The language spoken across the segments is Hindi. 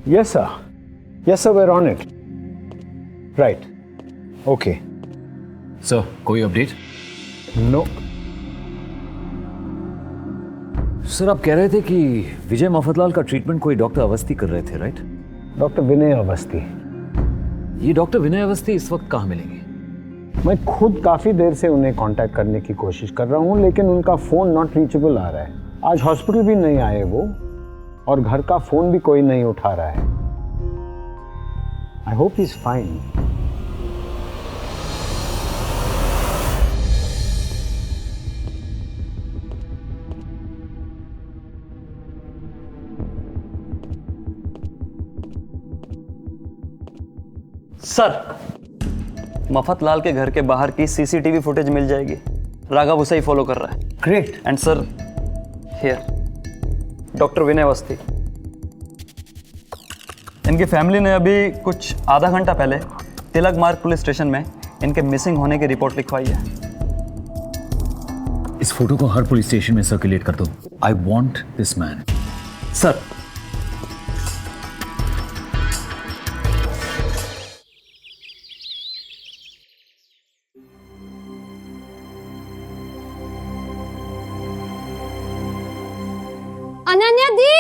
Yes, sir. Yes, sir, we're on it. Right. Okay. Sir कोई अपडेट? No. सर आप कह रहे थे कि विजय मफतलाल का ट्रीटमेंट कोई डॉक्टर अवस्थी कर रहे थे, राइट? डॉक्टर विनय अवस्थी। ये डॉक्टर विनय अवस्थी इस वक्त कहाँ मिलेंगे? मैं खुद काफ़ी देर से उन्हें कांटेक्ट करने की कोशिश कर रहा हूँ, लेकिन उनका फ़ोन नॉट रीचेबल आ रहा है। आज हॉस्पिटल भी नहीं आए वो, और घर का फ़ोन भी कोई नहीं उठा रहा है। I hope he is fine. Sir, Mafatlal के घर के बाहर की सीसीटीवी फुटेज मिल जाएगी। राघव उसे ही फॉलो कर रहा है। Great. And sir, here doctor Vinay Awasthi. इनकी फैमिली ने अभी कुछ आधा घंटा पहले तिलक मार्ग पुलिस स्टेशन में इनके मिसिंग होने की रिपोर्ट लिखवाई है। इस फोटो को हर पुलिस स्टेशन में सर्कुलेट कर दो। I want this man. Sir, Ananya the,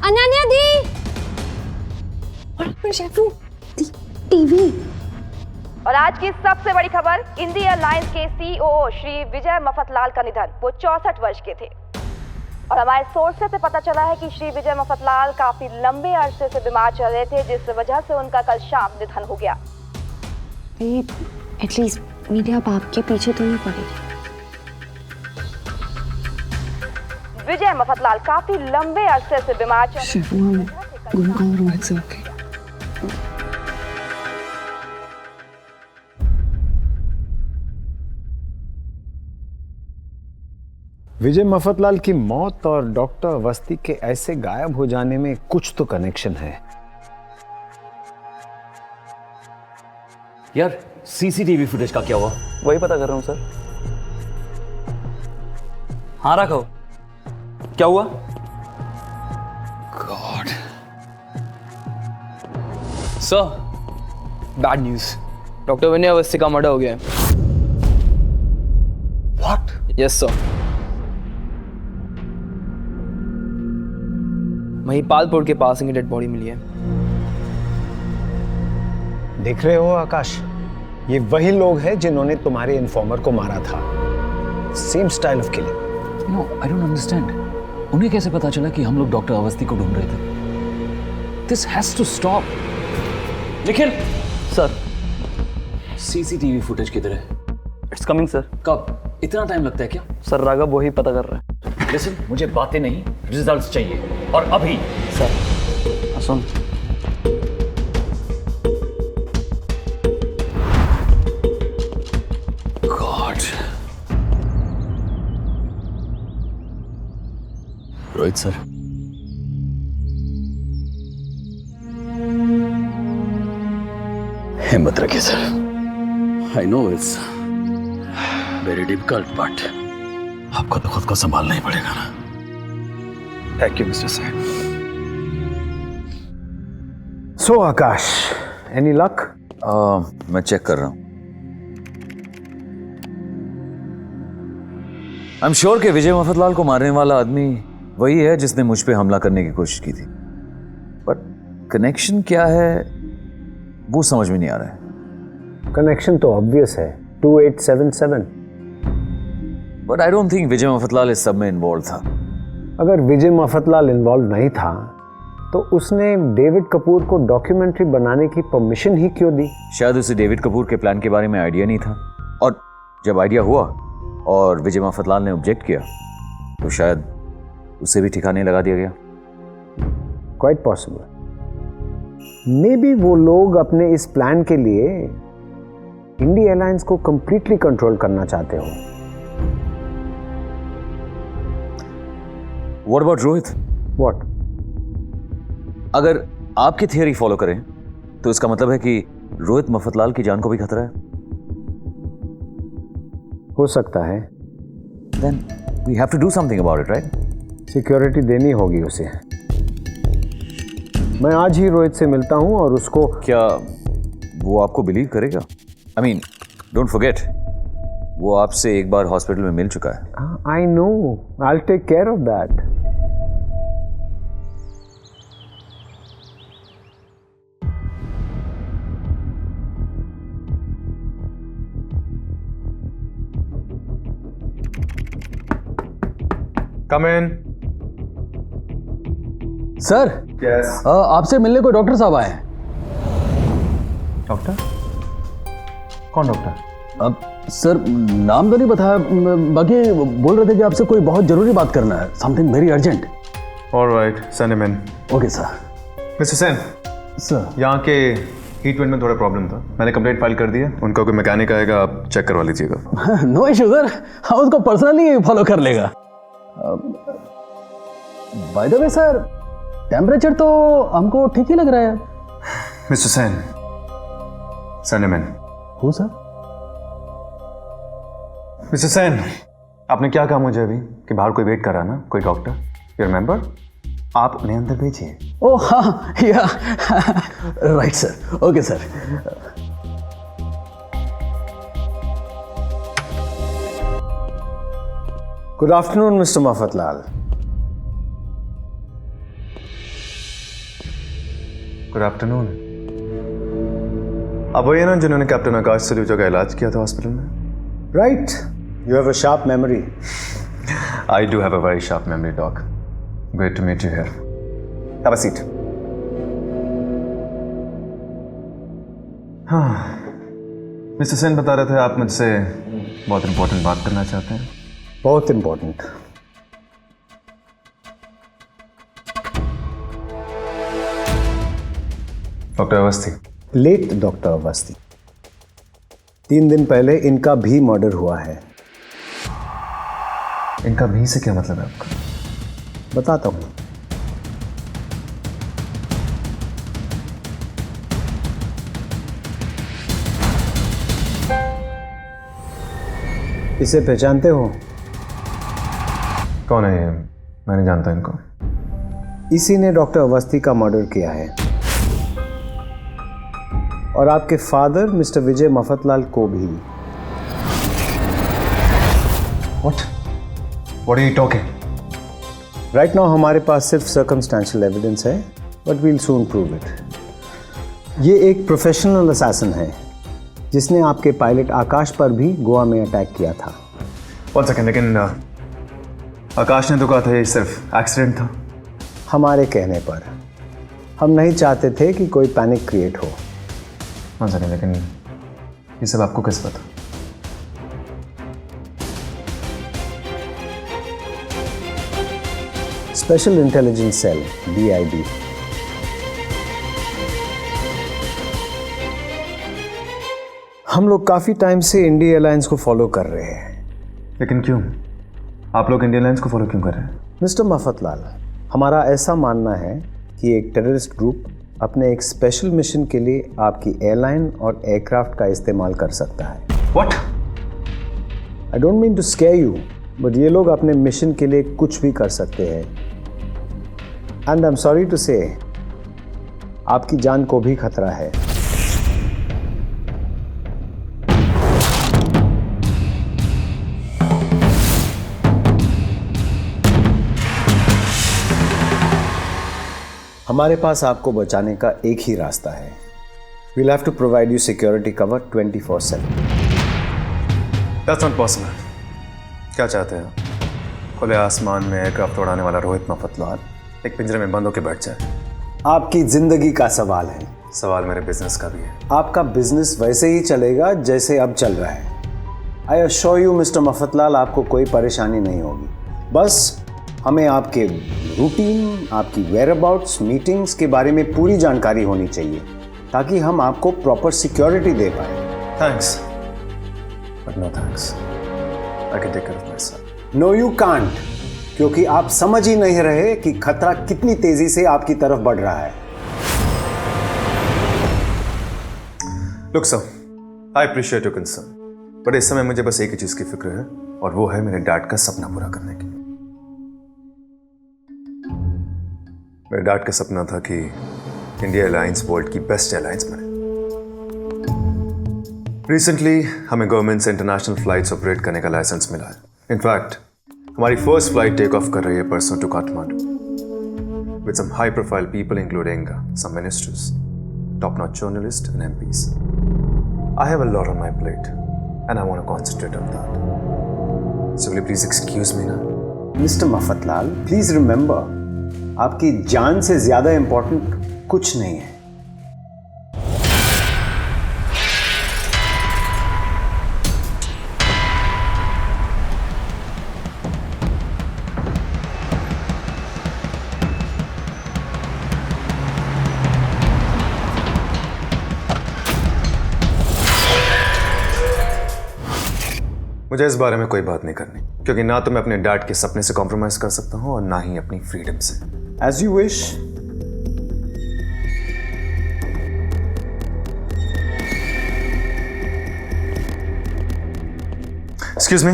Ananya the, TV. और आज की सबसे बड़ी खबर, इंडी एयरलाइंस के सीईओ श्री विजय मफतलाल का निधन। वो 64 वर्ष के थे और हमारे सोर्सेस से पता चला है कि श्री विजय मफतलाल काफी लंबे अरसे से बीमार चल रहे थे, जिस वजह से उनका कल शाम निधन हो गया। एटलीस्ट मीडिया बाप के पीछे तो नहीं पड़ेगी। विजय मफतलाल काफी लंबे अरसे से बीमार चल विजय मफतलाल की मौत और डॉक्टर अवस्थी के ऐसे गायब हो जाने में कुछ तो कनेक्शन है। यार सीसीटीवी फुटेज का क्या हुआ? वही पता कर रहा हूँ सर। हाँ राघव, क्या हुआ? God. Sir, bad news. Doctor Vinay Awasthi का मर्डर हो गया है। What? Yes sir. महिपालपुर के पास इनकी डेड बॉडी मिली है। देख रहे हो आकाश, ये वही लोग हैं जिन्होंने तुम्हारे इन्फॉर्मर को मारा था। Same style of killing. No, I don't understand. उन्हें कैसे पता चला कि हम लोग डॉक्टर अवस्थी को ढूंढ रहे थे? This has to stop. Nikhil sir, CCTV footage किधर है? It's coming sir. कब? इतना टाइम लगता है क्या? सर राघव वही पता कर रहा है। लिसन, मुझे बातें नहीं, रिजल्ट्स चाहिए, और अभी। सर सुन, गॉड। रोहित सर, हिम्मत रखिए sir. I know it's very difficult, but आपको तो खुद को संभालना ही पड़ेगा ना। Thank you mister sir. So Akash, any luck? मैं चेक कर रहा हूं। आई एम श्योर कि विजय मफतलाल को मारने वाला आदमी वही है जिसने मुझ पे हमला करने की कोशिश की थी, बट कनेक्शन क्या है वो समझ में नहीं आ रहा है। कनेक्शन तो ऑब्वियस है, 2877। बट आई डोंट थिंक विजय मफतलाल इस सब में इन्वॉल्व था। अगर विजय मफतलाल इन्वॉल्व नहीं था तो उसने डेविड कपूर को डॉक्यूमेंट्री बनाने की परमिशन ही क्यों दी? शायद उसे डेविड कपूर के प्लान के बारे में आइडिया नहीं था, और जब आइडिया हुआ और विजय मफतलाल ने ऑब्जेक्ट किया तो शायद उसे भी ठिकाने लगा दिया गया। Quite possible. मे बी वो लोग अपने इस प्लान के लिए इंडी एयरलाइंस को कंप्लीटली कंट्रोल करना चाहते हो। What about Rohit? व्हाट? अगर आपकी थियरी फॉलो करें तो इसका मतलब है कि रोहित मफतलाल की जान को भी खतरा है। हो सकता है। Then we have to do something about it, right? Security देनी होगी उसे। मैं आज ही रोहित से मिलता हूँ और उसको क्या वो आपको बिलीव करेगा? आई मीन डोंट फॉरगेट, वो आपसे एक बार हॉस्पिटल में मिल चुका है। I know, I will take care of that. Come in. Sir yes. आपसे मिलने को डॉक्टर साहब आए हैं। डॉक्टर? कौन डॉक्टर? अब सर नाम तो नहीं बताया, बाकी बोल रहे थे कि आपसे कोई बहुत जरूरी बात करना है, something very urgent. Alright, send him in. Okay sir. Mister Sen, sir यहाँ के हीट वेव में थोड़ा प्रॉब्लम था, मैंने कंप्लेंट फाइल कर दिया। उनका कोई मैकेनिक आएगा, आप चेक करवा लीजिएगा। नो इशू सर, हम उसको पर्सनली फॉलो कर लेगा। By the way sir, temperature तो हमको ठीक ही लग रहा है। Mister Sen, send him in. हो सर? मिस्टर सेन, आपने क्या कहा मुझे अभी कि बाहर कोई वेट कर रहा है ना, कोई डॉक्टर? You remember? आप उन्हें अंदर भेजिए। ओह हाँ, या right sir, okay sir. Good afternoon mister Mafatlal. Good afternoon. आप वही है ना जिन्होंने कैप्टन आकाश सलूजा का इलाज किया था हॉस्पिटल में? Right, you have a sharp memory. I do have a very sharp memory, Doc. Great to meet you here. Have a seat. हाँ, मिस्टर सेन बता रहे थे आप मुझसे बहुत इंपॉर्टेंट बात करना चाहते हैं। बहुत important. Doctor Awasthi. Late doctor Awasthi. 3 दिन पहले इनका भी मर्डर हुआ है। इनका भी से क्या मतलब है आपका? बताता हूँ। इसे पहचानते हो? कौन है ये? मैं नहीं जानता इनको। इसी ने डॉक्टर अवस्थी का मर्डर किया है और आपके फादर मिस्टर विजय मफतलाल को भी। What are you talking? Right now हमारे पास सिर्फ सर्कमस्टेंशियल एविडेंस है, but we'll soon prove it. ये एक प्रोफेशनल असैसिन है जिसने आपके पायलट आकाश पर भी गोवा में अटैक किया था। 1 सेकेंड, लेकिन आकाश ने तो कहा था ये सिर्फ एक्सीडेंट था। हमारे कहने पर। हम नहीं चाहते थे कि कोई पैनिक क्रिएट हो। 1 सेकेंड, लेकिन ये सब आपको कैसे पता? Special intelligence cell DIB। हम लोग काफी टाइम से इंडिया एयरलाइंस को फॉलो कर रहे हैं। लेकिन क्यों? आप लोग इंडियन एयरलाइंस को फॉलो क्यों कर रहे हैं? मिस्टर मफतलाल, हमारा ऐसा मानना है कि एक टेररिस्ट ग्रुप अपने एक स्पेशल मिशन के लिए आपकी एयरलाइन और एयरक्राफ्ट का इस्तेमाल कर सकता है। What? I don't mean to scare you, but ये लोग अपने मिशन के लिए कुछ भी कर सकते हैं। And I am sorry to say, आपकी जान को भी खतरा है। हमारे पास आपको बचाने का एक ही रास्ता है। We'll have to provide you security cover 24/7. That's not possible. क्या चाहते हैं? खुले आसमान में एयरक्राफ्ट उड़ाने वाला रोहित मफतलाल एक पिंजरे में बंद होकर बैठ जाए? आपकी जिंदगी का सवाल है। सवाल मेरे बिजनेस का भी है। आपका बिजनेस वैसे ही चलेगा जैसे अब चल रहा है। I assure you mister Mafatlal, आपको कोई परेशानी नहीं होगी। बस हमें आपके रूटीन, आपकी वेयरअबाउट्स, मीटिंग्स के बारे में पूरी जानकारी होनी चाहिए ताकि हम आपको प्रॉपर सिक्योरिटी दे पाए। Thanks, but no thanks. I can take care of myself. No you can't, क्योंकि आप समझ ही नहीं रहे कि खतरा कितनी तेजी से आपकी तरफ बढ़ रहा है। Look sir, I appreciate your concern, but इस समय मुझे बस एक ही चीज की फिक्र है और वो है मेरे डैड का सपना पूरा करने की। मेरे डैड का सपना था कि इंडिया एयरलाइंस वर्ल्ड की बेस्ट एयरलाइंस बने। रिसेंटली हमें गवर्नमेंट से इंटरनेशनल फ्लाइट्स ऑपरेट करने का लाइसेंस मिला है। इनफैक्ट हमारी फर्स्ट फ्लाइट टेक ऑफ कर रही है परसों to Kathmandu with some high profile people including some ministers, top notch journalists and MPs. I have a lot on my plate and I want to concentrate on that. So will you please excuse me now? Mister Mafatlal, please remember, आपकी जान से ज्यादा इंपॉर्टेंट कुछ नहीं है। मुझे इस बारे में कोई बात नहीं करनी, क्योंकि ना तो मैं अपने डैड के सपने से कॉम्प्रोमाइज कर सकता हूं और ना ही अपनी फ्रीडम से। As you wish. Excuse me,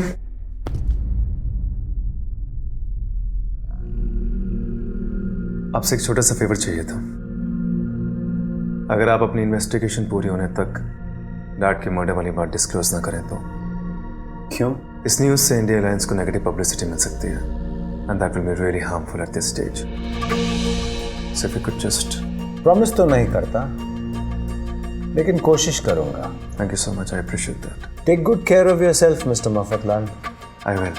आपसे एक छोटा सा फेवर चाहिए था। अगर आप अपनी इन्वेस्टिगेशन पूरी होने तक डैड के मर्डर वाली बात डिस्क्लोज ना करें तो। क्यों? इस न्यूज से इंडिया एयरलाइंस को नेगेटिव पब्लिसिटी मिल सकती है and that will be really harmful at this stage. So if you could just. Promise तो नहीं करता, लेकिन कोशिश करूंगा। Thank you so much, I appreciate that. Take good care of yourself mister Mafatlal. I will.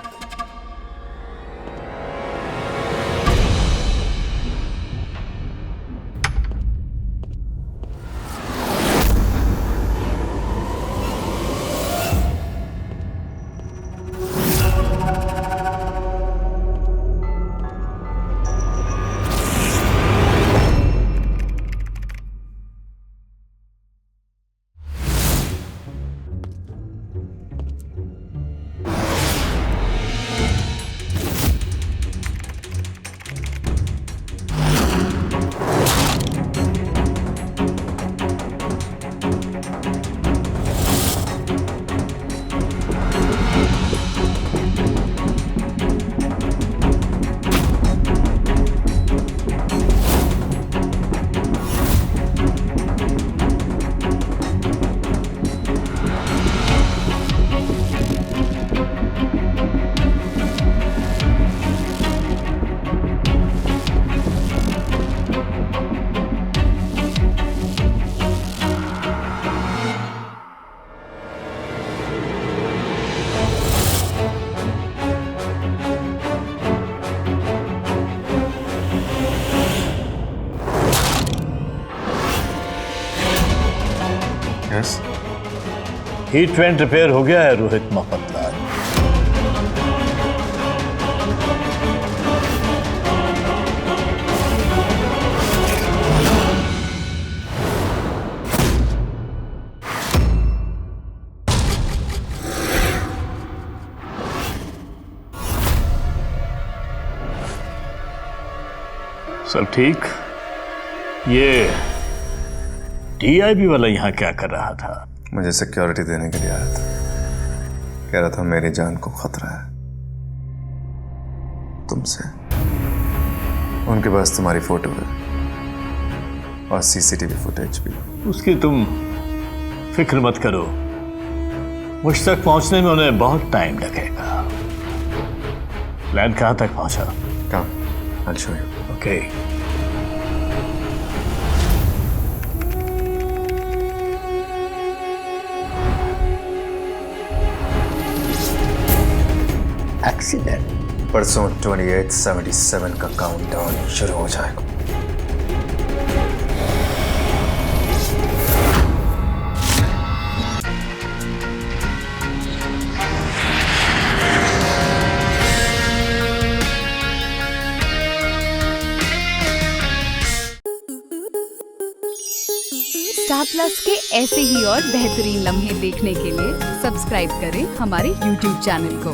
Heat vent repair हो गया है रोहित मफतलाल। सब ठीक? ये DIB वाला यहाँ क्या कर रहा था? मुझे सिक्योरिटी देने के लिए आया था। कह रहा था मेरी जान को खतरा है तुमसे। उनके पास तुम्हारी फोटो है और CCTV फुटेज भी। उसकी तुम फिक्र मत करो, मुझ तक पहुंचने में उन्हें बहुत टाइम लगेगा। प्लान कहां तक पहुंचा? कहाँ? I'll show you. Okay. Accident परसों 2877 का काउंटडाउन शुरू हो जाएगा। स्टार प्लस के ऐसे ही और बेहतरीन लम्हे देखने के लिए सब्सक्राइब करें हमारे YouTube चैनल को।